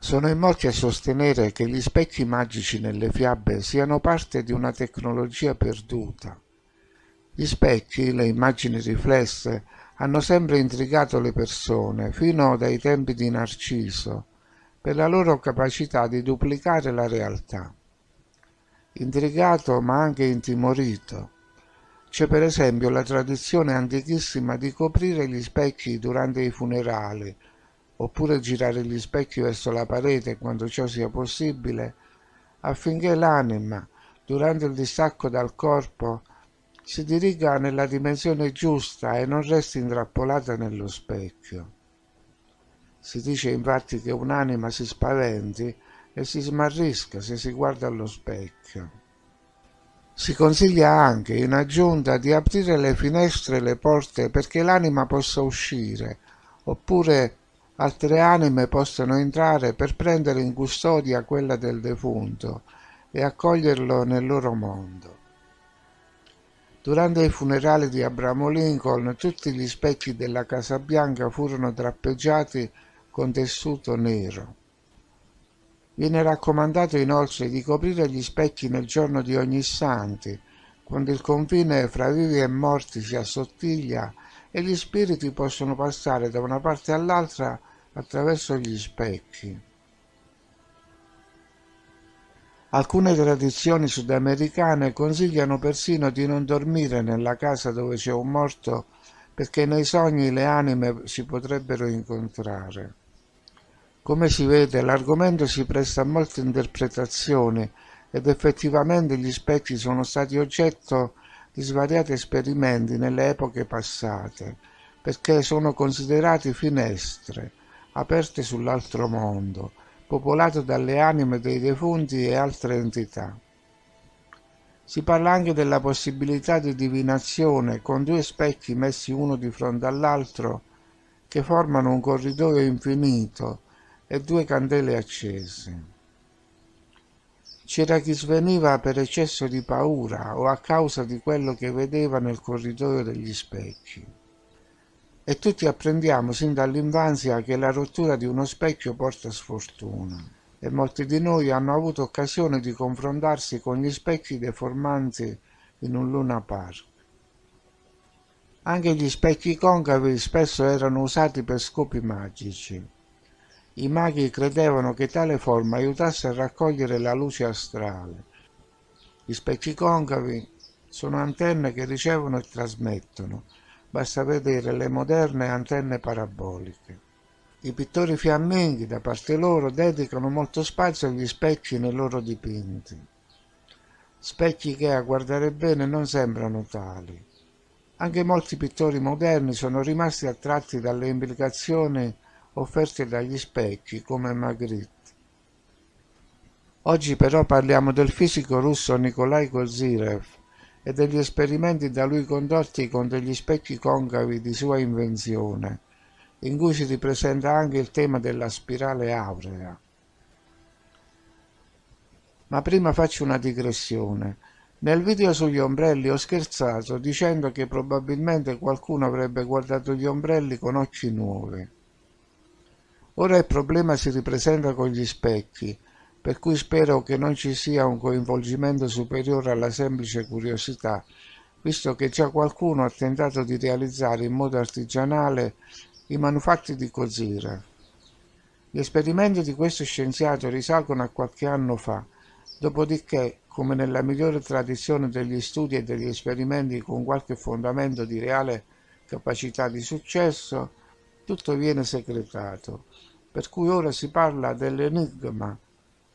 Sono in molti a sostenere che gli specchi magici nelle fiabe siano parte di una tecnologia perduta. Gli specchi, le immagini riflesse, hanno sempre intrigato le persone, fino dai tempi di Narciso, per la loro capacità di duplicare la realtà. Intrigato ma anche intimorito. C'è per esempio la tradizione antichissima di coprire gli specchi durante i funerali, oppure girare gli specchi verso la parete quando ciò sia possibile, affinché l'anima, durante il distacco dal corpo, si diriga nella dimensione giusta e non resti intrappolata nello specchio. Si dice infatti che un'anima si spaventi e si smarrisca se si guarda allo specchio. Si consiglia anche, in aggiunta, di aprire le finestre e le porte perché l'anima possa uscire, oppure altre anime possano entrare per prendere in custodia quella del defunto e accoglierlo nel loro mondo. Durante i funerali di Abramo Lincoln, tutti gli specchi della Casa Bianca furono drappeggiati con tessuto nero. Viene raccomandato inoltre di coprire gli specchi nel giorno di Ognissanti, quando il confine fra vivi e morti si assottiglia e gli spiriti possono passare da una parte all'altra attraverso gli specchi. Alcune tradizioni sudamericane consigliano persino di non dormire nella casa dove c'è un morto perché nei sogni le anime si potrebbero incontrare. Come si vede, l'argomento si presta a molte interpretazioni ed effettivamente gli specchi sono stati oggetto di svariati esperimenti nelle epoche passate, perché sono considerati finestre aperte sull'altro mondo, popolato dalle anime dei defunti e altre entità. Si parla anche della possibilità di divinazione con due specchi messi uno di fronte all'altro che formano un corridoio infinito e due candele accese. C'era chi sveniva per eccesso di paura o a causa di quello che vedeva nel corridoio degli specchi. E tutti apprendiamo sin dall'infanzia che la rottura di uno specchio porta sfortuna, e molti di noi hanno avuto occasione di confrontarsi con gli specchi deformanti in un Luna Park. Anche gli specchi concavi spesso erano usati per scopi magici. I maghi credevano che tale forma aiutasse a raccogliere la luce astrale. Gli specchi concavi sono antenne che ricevono e trasmettono. Basta vedere le moderne antenne paraboliche. I pittori fiamminghi, da parte loro, dedicano molto spazio agli specchi nei loro dipinti. Specchi che, a guardare bene, non sembrano tali. Anche molti pittori moderni sono rimasti attratti dalle implicazioni offerte dagli specchi, come Magritte. Oggi però parliamo del fisico russo Nikolai Kozyrev e degli esperimenti da lui condotti con degli specchi concavi di sua invenzione, in cui si ripresenta anche il tema della spirale aurea. Ma prima faccio una digressione. Nel video sugli ombrelli ho scherzato dicendo che probabilmente qualcuno avrebbe guardato gli ombrelli con occhi nuovi. Ora il problema si ripresenta con gli specchi, per cui spero che non ci sia un coinvolgimento superiore alla semplice curiosità, visto che già qualcuno ha tentato di realizzare in modo artigianale i manufatti di Kozyrev. Gli esperimenti di questo scienziato risalgono a qualche anno fa, dopodiché, come nella migliore tradizione degli studi e degli esperimenti con qualche fondamento di reale capacità di successo, tutto viene segretato, per cui ora si parla dell'enigma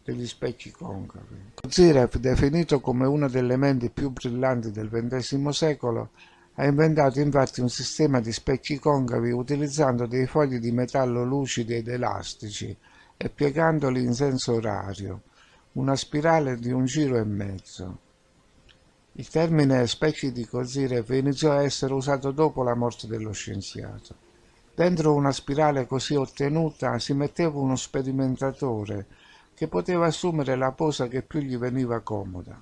degli specchi concavi. Kozyrev, definito come una delle menti più brillanti del XX secolo, ha inventato infatti un sistema di specchi concavi utilizzando dei fogli di metallo lucidi ed elastici e piegandoli in senso orario, una spirale di un giro e mezzo. Il termine specchi di Kozyrev iniziò a essere usato dopo la morte dello scienziato. Dentro una spirale così ottenuta si metteva uno sperimentatore che poteva assumere la posa che più gli veniva comoda.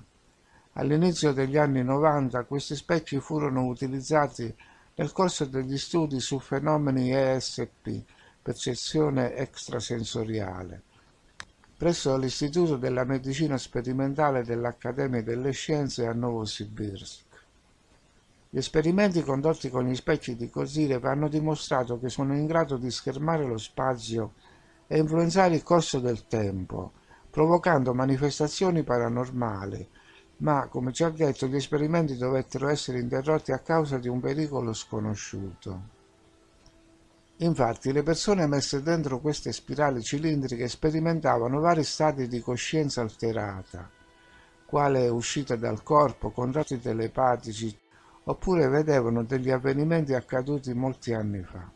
All'inizio degli anni 90 questi specchi furono utilizzati nel corso degli studi su fenomeni ESP, percezione extrasensoriale, presso l'Istituto della Medicina Sperimentale dell'Accademia delle Scienze a Novosibirsk. Gli esperimenti condotti con gli specchi di Kozyrev hanno dimostrato che sono in grado di schermare lo spazio e influenzare il corso del tempo, provocando manifestazioni paranormali, ma, come già detto, gli esperimenti dovettero essere interrotti a causa di un pericolo sconosciuto. Infatti, le persone messe dentro queste spirali cilindriche sperimentavano vari stati di coscienza alterata, quale uscita dal corpo, contatti telepatici, oppure vedevano degli avvenimenti accaduti molti anni fa.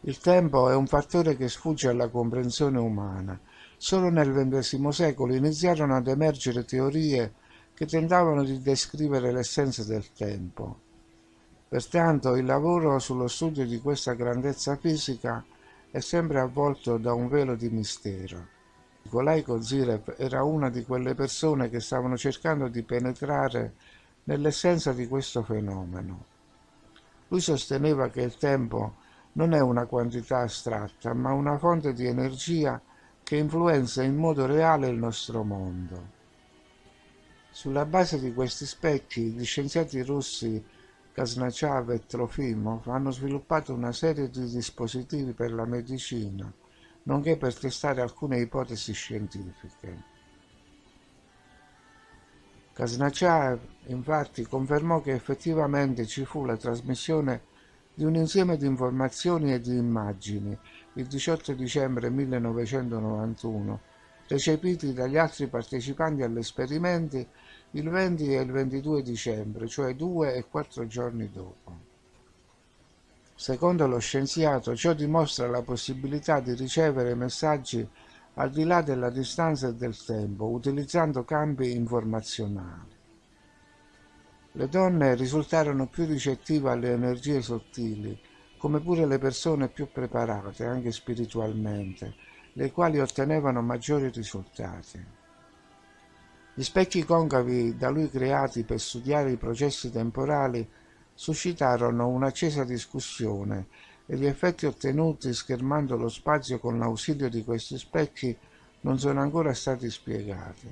Il tempo è un fattore che sfugge alla comprensione umana. Solo nel XX secolo iniziarono ad emergere teorie che tentavano di descrivere l'essenza del tempo. Pertanto il lavoro sullo studio di questa grandezza fisica è sempre avvolto da un velo di mistero. Nikolai Kozyrev era una di quelle persone che stavano cercando di penetrare nell'essenza di questo fenomeno. Lui sosteneva che il tempo non è una quantità astratta, ma una fonte di energia che influenza in modo reale il nostro mondo. Sulla base di questi specchi, gli scienziati russi Kazanachev e Trofimov hanno sviluppato una serie di dispositivi per la medicina, nonché per testare alcune ipotesi scientifiche. Kazanachev, infatti, confermò che effettivamente ci fu la trasmissione di un insieme di informazioni e di immagini il 18 dicembre 1991, recepiti dagli altri partecipanti agli esperimenti il 20 e il 22 dicembre, cioè 2 e 4 giorni dopo. Secondo lo scienziato, ciò dimostra la possibilità di ricevere messaggi al di là della distanza e del tempo, utilizzando campi informazionali. Le donne risultarono più ricettive alle energie sottili, come pure le persone più preparate, anche spiritualmente, le quali ottenevano maggiori risultati. Gli specchi concavi da lui creati per studiare i processi temporali suscitarono un'accesa discussione e gli effetti ottenuti schermando lo spazio con l'ausilio di questi specchi non sono ancora stati spiegati.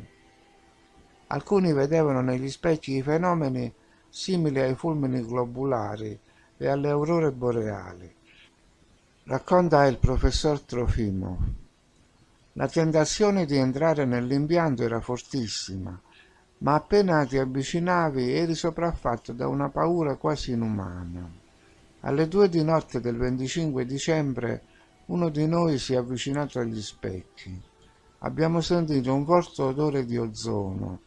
Alcuni vedevano negli specchi i fenomeni simili ai fulmini globulari e alle aurore boreali. Racconta il professor Trofimov. La tentazione di entrare nell'impianto era fortissima, ma appena ti avvicinavi eri sopraffatto da una paura quasi inumana. Alle 2 di notte del 25 dicembre uno di noi si è avvicinato agli specchi. Abbiamo sentito un forte odore di ozono.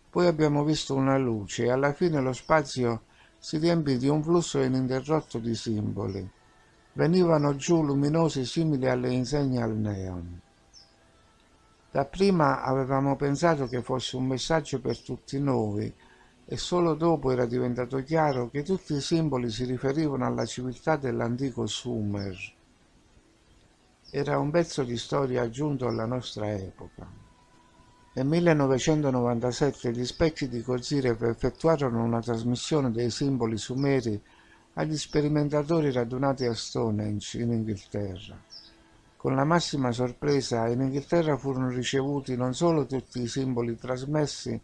Poi abbiamo visto una luce e alla fine lo spazio si riempì di un flusso ininterrotto di simboli. Venivano giù luminosi simili alle insegne al neon. Dapprima avevamo pensato che fosse un messaggio per tutti noi e solo dopo era diventato chiaro che tutti i simboli si riferivano alla civiltà dell'antico Sumer. Era un pezzo di storia aggiunto alla nostra epoca. Nel 1997 gli specchi di Kozyrev effettuarono una trasmissione dei simboli sumeri agli sperimentatori radunati a Stonehenge in Inghilterra. Con la massima sorpresa in Inghilterra furono ricevuti non solo tutti i simboli trasmessi,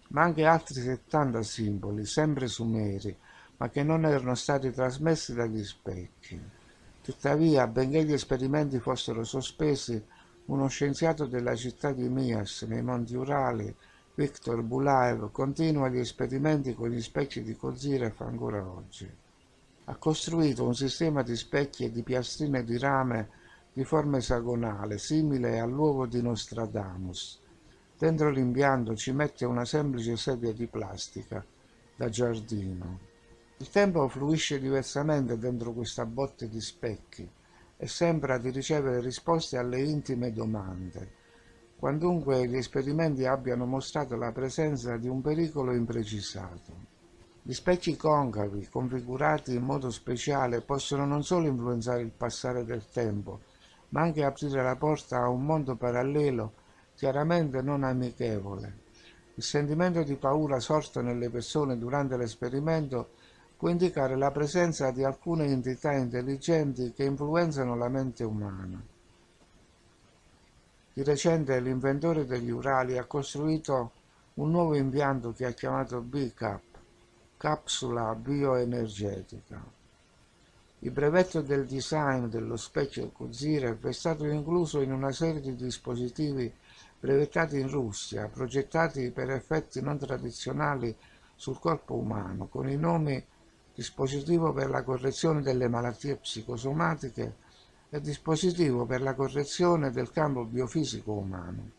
ma anche altri 70 simboli, sempre sumeri, ma che non erano stati trasmessi dagli specchi. Tuttavia, benché gli esperimenti fossero sospesi, uno scienziato della città di Mias, nei Monti Urali, Viktor Bulaev, continua gli esperimenti con gli specchi di Kozyrev ancora oggi. Ha costruito un sistema di specchi e di piastrine di rame di forma esagonale, simile all'uovo di Nostradamus. Dentro l'impianto ci mette una semplice sedia di plastica da giardino. Il tempo fluisce diversamente dentro questa botte di specchi e sembra di ricevere risposte alle intime domande, quantunque gli esperimenti abbiano mostrato la presenza di un pericolo imprecisato. Gli specchi concavi, configurati in modo speciale, possono non solo influenzare il passare del tempo, ma anche aprire la porta a un mondo parallelo chiaramente non amichevole. Il sentimento di paura sorto nelle persone durante l'esperimento può indicare la presenza di alcune entità intelligenti che influenzano la mente umana. Di recente l'inventore degli Urali ha costruito un nuovo impianto che ha chiamato BCAP, capsula bioenergetica. Il brevetto del design dello specchio Kuzirev è stato incluso in una serie di dispositivi brevettati in Russia, progettati per effetti non tradizionali sul corpo umano, con i nomi dispositivo per la correzione delle malattie psicosomatiche e dispositivo per la correzione del campo biofisico umano.